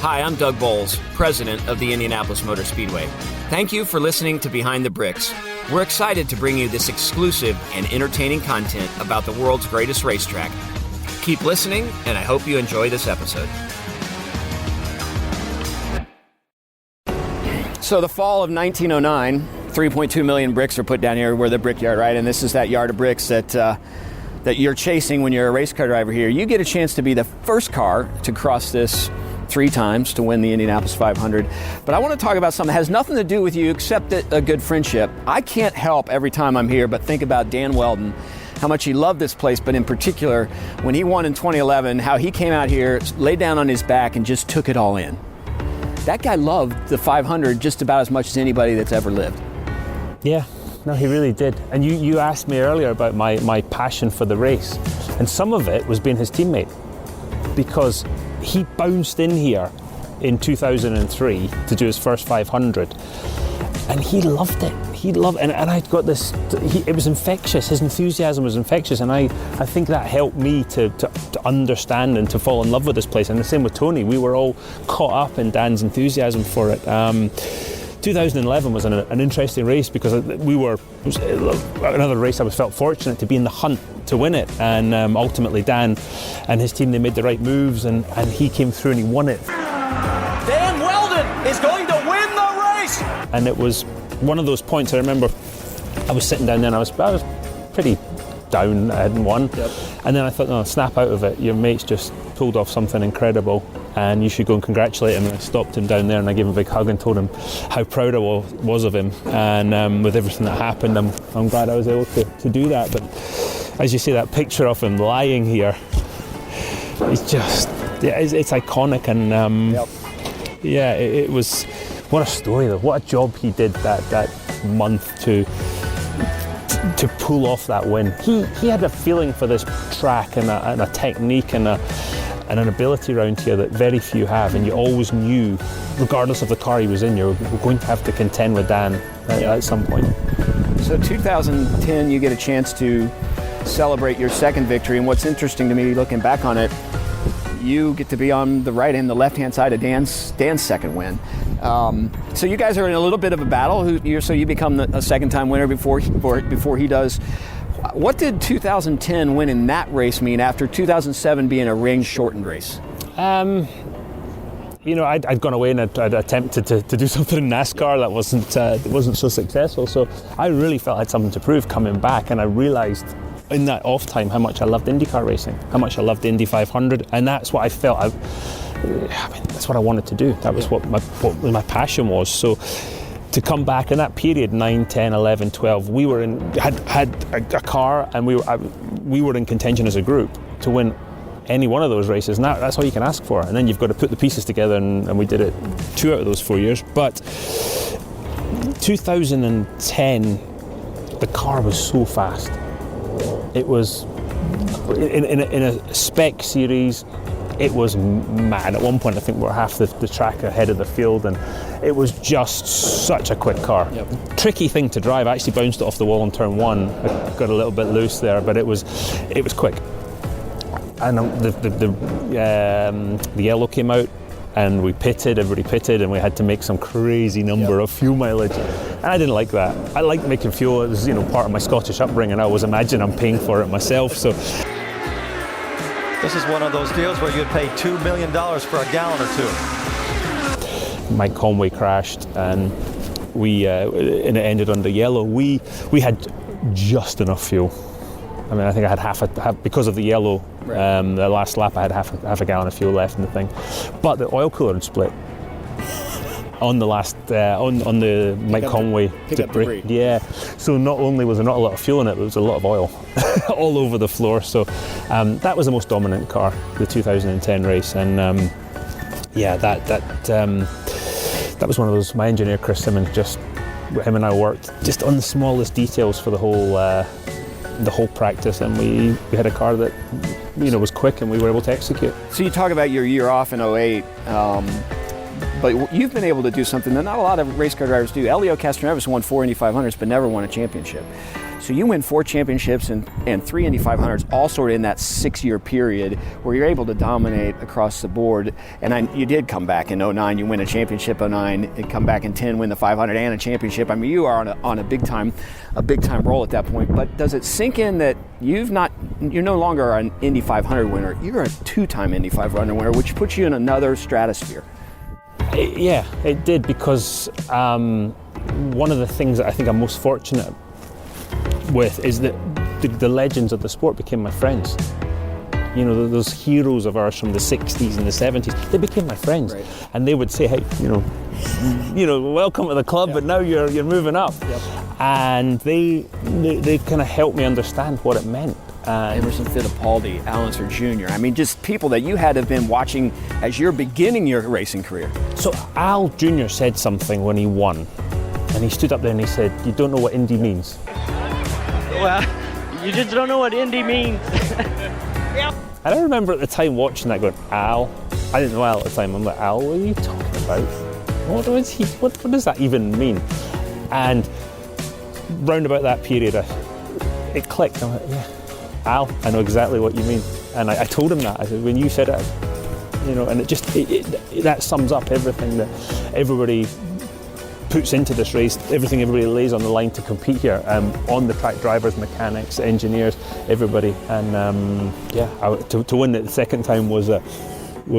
Hi, I'm Doug Bowles, president of the Indianapolis Motor Speedway. Thank you for listening to Behind the Bricks. We're excited to bring you this exclusive and entertaining content about the world's greatest racetrack. Keep listening, and I hope you enjoy this episode. So the fall of 1909, 3.2 million bricks are put down here. We're the brickyard, right? And this is that yard of bricks that you're chasing when you're a race car driver here. You get a chance to be the first car to cross this 3 times to win the Indianapolis 500. But I want to talk about something that has nothing to do with you except a good friendship. I can't help every time I'm here but think about Dan Weldon, how much he loved this place, but in particular, when he won in 2011, how he came out here, laid down on his back, and just took it all in. That guy loved the 500 just about as much as anybody that's ever lived. Yeah, no, he really did. And you asked me earlier about my passion for the race, and some of it was being his teammate, because he bounced in here in 2003 to do his first 500, and he loved it. He loved it, and I'd got this, it was infectious. His enthusiasm was infectious, and I think that helped me to understand and to fall in love with this place. And the same with Tony. We were all caught up in Dan's enthusiasm for it. 2011 was an interesting race because it was another race I felt fortunate to be in the hunt to win it, and ultimately Dan and his team, they made the right moves, and he came through and he won it. Dan Weldon is going to win the race! And it was one of those points. I remember I was sitting down there and I was pretty down. I hadn't won. Yep. And then I thought, no, snap out of it. Your mate's just pulled off something incredible and you should go and congratulate him. And I stopped him down there and I gave him a big hug and told him how proud I was of him. And with everything that happened, I'm glad I was able to do that. But as you see that picture of him lying here, it's just, yeah, it's iconic. And yeah, it was, what a story though. What a job he did that month to pull off that win. He had a feeling for this track and a technique and an ability around here that very few have, and you always knew, regardless of the car he was in, you were going to have to contend with Dan at some point. So 2010, you get a chance to celebrate your second victory, and what's interesting to me looking back on it, you get to be on the right and the left-hand side of Dan's second win. So you guys are in a little bit of a battle. So you become a second-time winner before he does. What did 2010 win in that race mean after 2007 being a range-shortened race? I'd gone away and I'd attempted to do something in NASCAR that wasn't so successful. So I really felt I had something to prove coming back, and I realised in that off time how much I loved IndyCar racing, how much I loved the Indy 500, and that's what I felt. That's what I wanted to do. That was what my passion was. So to come back in that period, 9, 10, 11, 12, we were had a car, and we were in contention as a group to win any one of those races, and that's all you can ask for. And then you've got to put the pieces together, and we did it 2 out of those 4 years. But 2010, the car was so fast. It was in a spec series. It was mad. At one point, I think we were half the track ahead of the field, and it was just such a quick car. Yep. Tricky thing to drive. I actually bounced it off the wall on turn 1. I got a little bit loose there, but it was quick. And the yellow came out, and we pitted. Everybody pitted, and we had to make some crazy number of fuel mileage. And I didn't like that. I liked making fuel. It was, part of my Scottish upbringing. I always imagine I'm paying for it myself. So this is one of those deals where you'd pay $2 million for a gallon or 2. Mike Conway crashed, and and it ended under yellow. We had just enough fuel. I mean, I think I had half because of the yellow. Right. The last lap, I had half a gallon of fuel left in the thing, but the oil cooler had split on the last on the Mike Conway debris. Yeah. So not only was there not a lot of fuel in it, there was a lot of oil all over the floor. So that was the most dominant car, the 2010 race, and that was one of those. My engineer Chris Simmons, him and I worked just on the smallest details for the whole practice, and we had a car that was quick, and we were able to execute. So you talk about your year off in 08, but you've been able to do something that not a lot of race car drivers do. Elio Castroneves won 4 Indy 500s but never won a championship. So you win 4 championships and 3 Indy 500s, all sort of in that 6-year period where you're able to dominate across the board. And you did come back in 09, you win a championship 09, and come back in 10, win the 500 and a championship. I mean, you are on a big time roll at that point. But does it sink in that you're no longer an Indy 500 winner, you're a 2-time Indy 500 winner, which puts you in another stratosphere? Yeah, it did, because one of the things that I think I'm most fortunate with is that the legends of the sport became my friends. You know, those heroes of ours from the 60s and the 70s, they became my friends. Right. And they would say, hey, you know, welcome to the club, but now you're moving up. Yep. And they kind of helped me understand what it meant. Emerson Fittipaldi, Al Unser Jr. I mean, just people that you had to have been watching as you're beginning your racing career. So Al Jr. said something when he won, and he stood up there and he said, "You don't know what Indy means." Well, you just don't know what Indy means. And I remember at the time watching that going, Al, I didn't know Al at the time, I'm like, Al, what are you talking about? What does that even mean? And round about that period, it clicked. I'm like, yeah, Al, I know exactly what you mean. And I told him that. I said, when you said it, you know, and that sums up everything that everybody puts into this race, everything everybody lays on the line to compete here, on the track, drivers, mechanics, engineers, everybody. And to win it the second time was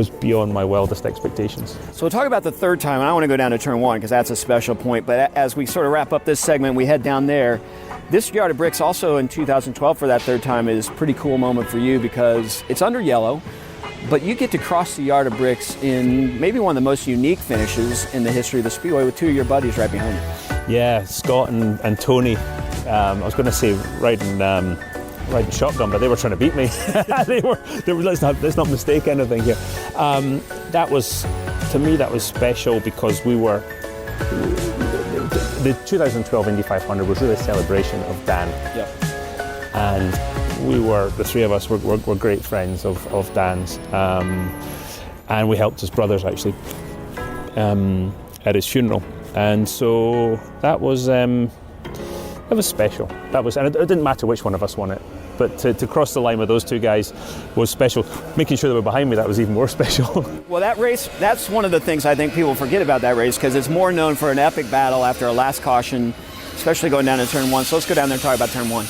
beyond my wildest expectations. So we'll talk about the third time, and I want to go down to turn 1 because that's a special point. But as we sort of wrap up this segment, we head down there. This yard of bricks also in 2012 for that third time is a pretty cool moment for you because it's under yellow, but you get to cross the yard of bricks in maybe one of the most unique finishes in the history of the Speedway with 2 of your buddies right behind you. Yeah, Scott and Tony. I was going to say riding shotgun, but they were trying to beat me. they were. Let's not mistake anything here. To me, that was special because we were. The 2012 Indy 500 was really a celebration of Dan. Yep. And the three of us were great friends of Dan's. And we helped his brothers actually at his funeral. And so that was special. And it didn't matter which one of us won it. But to cross the line with those two guys was special. Making sure they were behind me, that was even more special. Well, that race, that's one of the things I think people forget about that race because it's more known for an epic battle after a last caution, especially going down to turn 1. So let's go down there and talk about turn 1.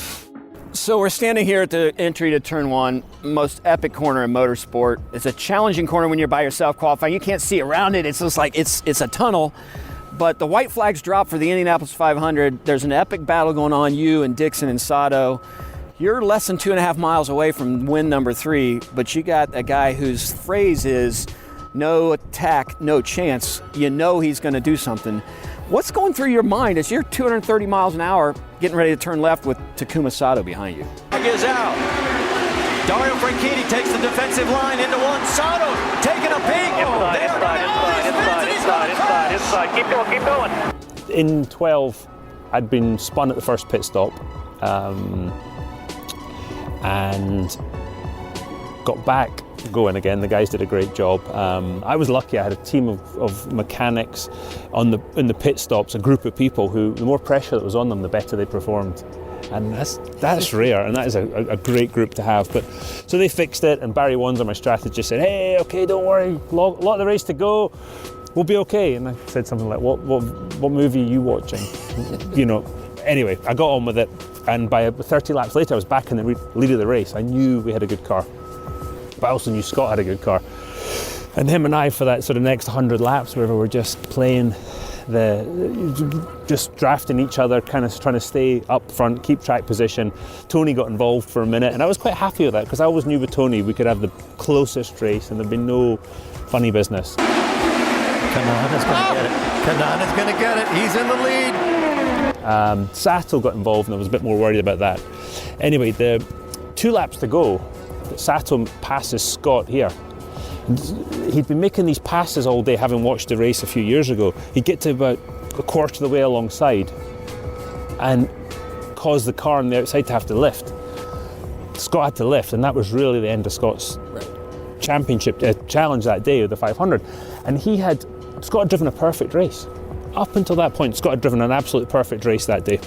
So we're standing here at the entry to turn 1, most epic corner in motorsport. It's a challenging corner when you're by yourself qualifying. You can't see around it. It's just like it's a tunnel. But the white flags drop for the Indianapolis 500. There's an epic battle going on, you and Dixon and Sato. You're less than 2.5 miles away from win number 3, but you got a guy whose phrase is no attack, no chance. You know he's going to do something. What's going through your mind as you're 230 miles an hour getting ready to turn left with Takuma Sato behind you? Is out. Dario Franchitti takes the defensive line into 1. Sato taking a peek. Inside. Keep going. In 12, I'd been spun at the first pit stop. And got back going again. The guys did a great job. I was lucky. I had a team of mechanics in the pit stops, a group of people who, the more pressure that was on them, the better they performed. And that's rare, and that is a great group to have. But so they fixed it, and Barry Wanzer, my strategist, said, "Hey, okay, don't worry, lot of the race to go. We'll be okay." And I said something like, "What movie are you watching?" You know. Anyway, I got on with it. And by 30 laps later, I was back in the lead of the race. I knew we had a good car, but I also knew Scott had a good car. And him and I, for that sort of next 100 laps, where we were just playing just drafting each other, kind of trying to stay up front, keep track position. Tony got involved for a minute, and I was quite happy with that because I always knew with Tony we could have the closest race and there'd be no funny business. Kanan is going to get it. Kanan is going to get it. He's in the lead. Sato got involved and I was a bit more worried about that. Anyway, the 2 laps to go, Sato passes Scott here. And he'd been making these passes all day, having watched the race a few years ago. He'd get to about a quarter of the way alongside and cause the car on the outside to have to lift. Scott had to lift, and that was really the end of Scott's championship challenge that day of the 500. And Scott had driven a perfect race. Up until that point, Scott had driven an absolute perfect race that day.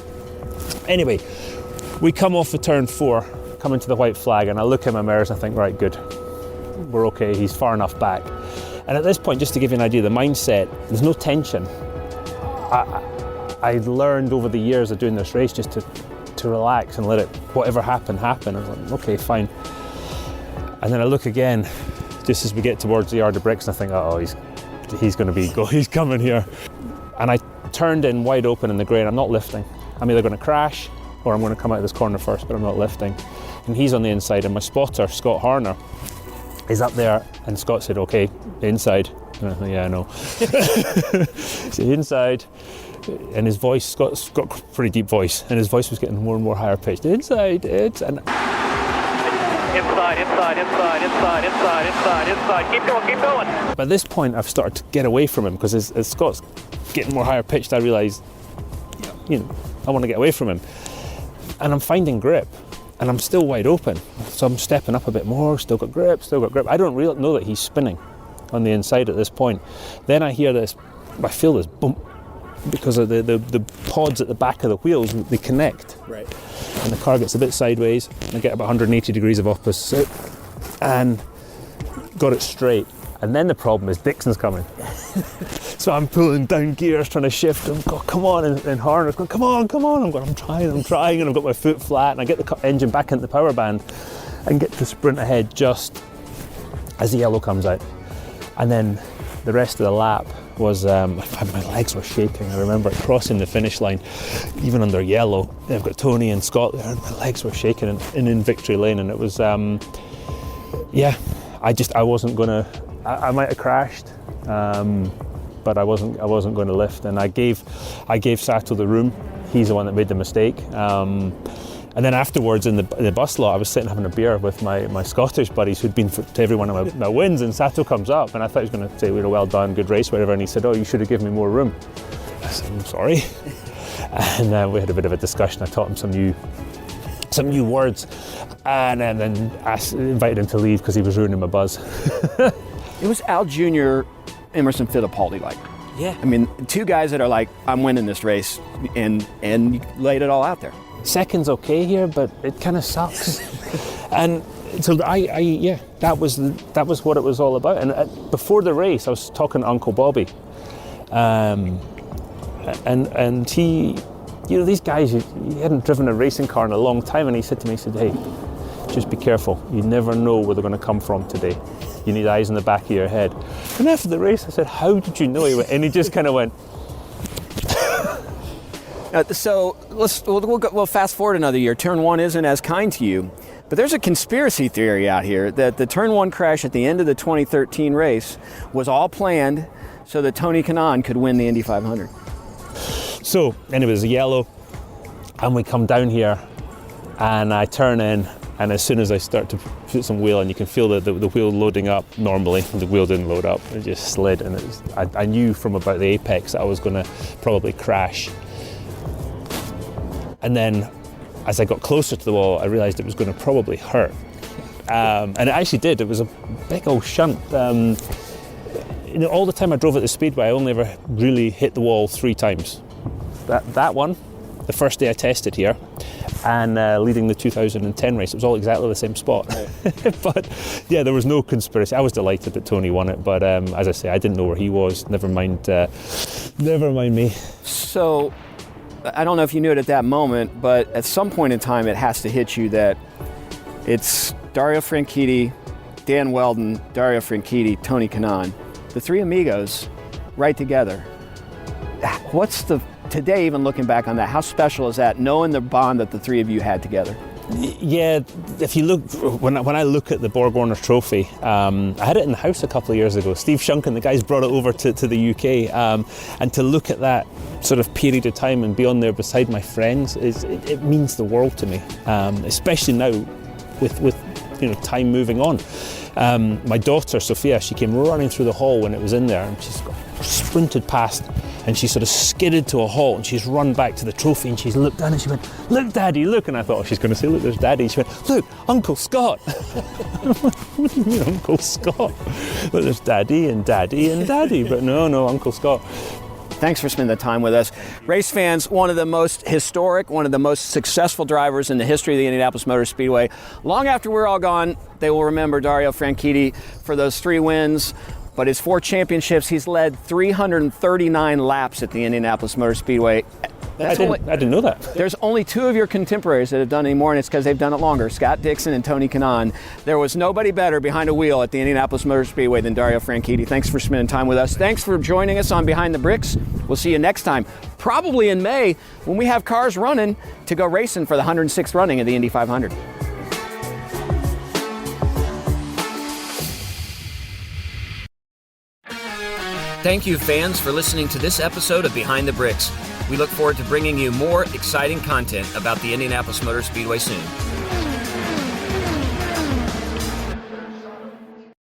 Anyway, We come off of turn 4, come into the white flag, and I look in my mirrors and I think, right, good. We're okay, he's far enough back. And at this point, just to give you an idea, the mindset, there's no tension. I learned over the years of doing this race just to relax and let it, whatever happen. I was like, okay, fine. And then I look again, just as we get towards the yard of bricks, and I think, oh, he's going to be, he's coming here. And I turned in wide open in the grey, and I'm not lifting. I'm either going to crash or I'm going to come out of this corner first, but I'm not lifting. And he's on the inside, and my spotter, Scott Horner, is up there, and Scott said, okay, inside. And I thought, yeah, I know. So inside, and his voice, Scott's got a pretty deep voice, and his voice was getting more and more higher pitched. Inside, and inside, keep going. By this point, I've started to get away from him, because as Scott's getting more higher pitched, I realise, I want to get away from him. And I'm finding grip, and I'm still wide open. So I'm stepping up a bit more, still got grip. I don't really know that he's spinning on the inside at this point. Then I hear this, I feel this bump, because of the pods at the back of the wheels, they connect. Right. And the car gets a bit sideways, and I get about 180 degrees of opposite, and got it straight. And then the problem is Dixon's coming. So I'm pulling down gears, trying to shift him. God, come on, and Horner's going, come on. I'm trying, and I've got my foot flat, and I get the engine back into the power band and get to sprint ahead just as the yellow comes out. And then the rest of the lap was, my legs were shaking. I remember crossing the finish line, even under yellow. I've got Tony and Scott there, and my legs were shaking in victory lane, and it was, I wasn't gonna. I might have crashed, but I wasn't going to lift, and I gave Sato the room. He's the one that made the mistake. And then afterwards in the bus lot, I was sitting having a beer with my Scottish buddies who'd been to every one of my wins, and Sato comes up, and I thought he was going to say, well done, good race, whatever, and he said, oh, you should have given me more room. I said, I'm sorry. And we had a bit of a discussion. I taught him some new words, and then invited him to leave because he was ruining my buzz. It was Al Jr., Emerson Fittipaldi like. Yeah. I mean, two guys that are like, I'm winning this race, and you laid it all out there. Second's okay here, but it kind of sucks. And so that was what it was all about. And before the race, I was talking to Uncle Bobby, and he, these guys, he hadn't driven a racing car in a long time, and he said to me, hey, just be careful. You never know where they're going to come from today. You need eyes in the back of your head. And after the race, I said, how did you know? And he just kind of went. So we'll fast forward another year. Turn 1 isn't as kind to you, but there's a conspiracy theory out here that the Turn 1 crash at the end of the 2013 race was all planned so that Tony Kanaan could win the Indy 500. So, and it was yellow, and we come down here, and I turn in, and as soon as I start to put some wheel in, you can feel the wheel loading up normally. The wheel didn't load up, it just slid, and I knew from about the apex that I was going to probably crash. And then as I got closer to the wall, I realised it was going to probably hurt. And it actually did. It was a big old shunt. All the time I drove at the Speedway, I only ever really hit the wall 3 times. That one, the first day I tested here, and leading the 2010 race. It was all exactly the same spot. But yeah, there was no conspiracy. I was delighted that Tony won it, but as I say, I didn't know where he was. Never mind me. So, I don't know if you knew it at that moment, but at some point in time, it has to hit you that it's Dario Franchitti, Dan Weldon, Dario Franchitti, Tony Kanaan, the 3 amigos, right together. Today, even looking back on that, how special is that, knowing the bond that the 3 of you had together? Yeah, if you look, when I look at the Borg Warner Trophy, I had it in the house a couple of years ago. Steve Shunkin, the guys, brought it over to the UK, and to look at that sort of period of time and be on there beside my friends, it means the world to me, especially now with time moving on. My daughter Sophia, she came running through the hall when it was in there, and she's sprinted past, and she sort of skidded to a halt, and she's run back to the trophy, and she's looked down and she went, "Look, Daddy, look!" And I thought, oh, she's going to say, "Look, there's Daddy." She went, "Look, Uncle Scott." What do you mean, Uncle Scott? Well, there's Daddy and Daddy and Daddy, but no, Uncle Scott. Thanks for spending the time with us. Race fans, one of the most historic, one of the most successful drivers in the history of the Indianapolis Motor Speedway. Long after we're all gone, they will remember Dario Franchitti for those 3 wins, but his 4 championships. He's led 339 laps at the Indianapolis Motor Speedway. I didn't know that. There's only 2 of your contemporaries that have done any more, and it's because they've done it longer, Scott Dixon and Tony Kanaan. There was nobody better behind a wheel at the Indianapolis Motor Speedway than Dario Franchitti. Thanks for spending time with us. Thanks for joining us on Behind the Bricks. We'll see you next time, probably in May, when we have cars running to go racing for the 106th running of the Indy 500. Thank you, fans, for listening to this episode of Behind the Bricks. We look forward to bringing you more exciting content about the Indianapolis Motor Speedway soon.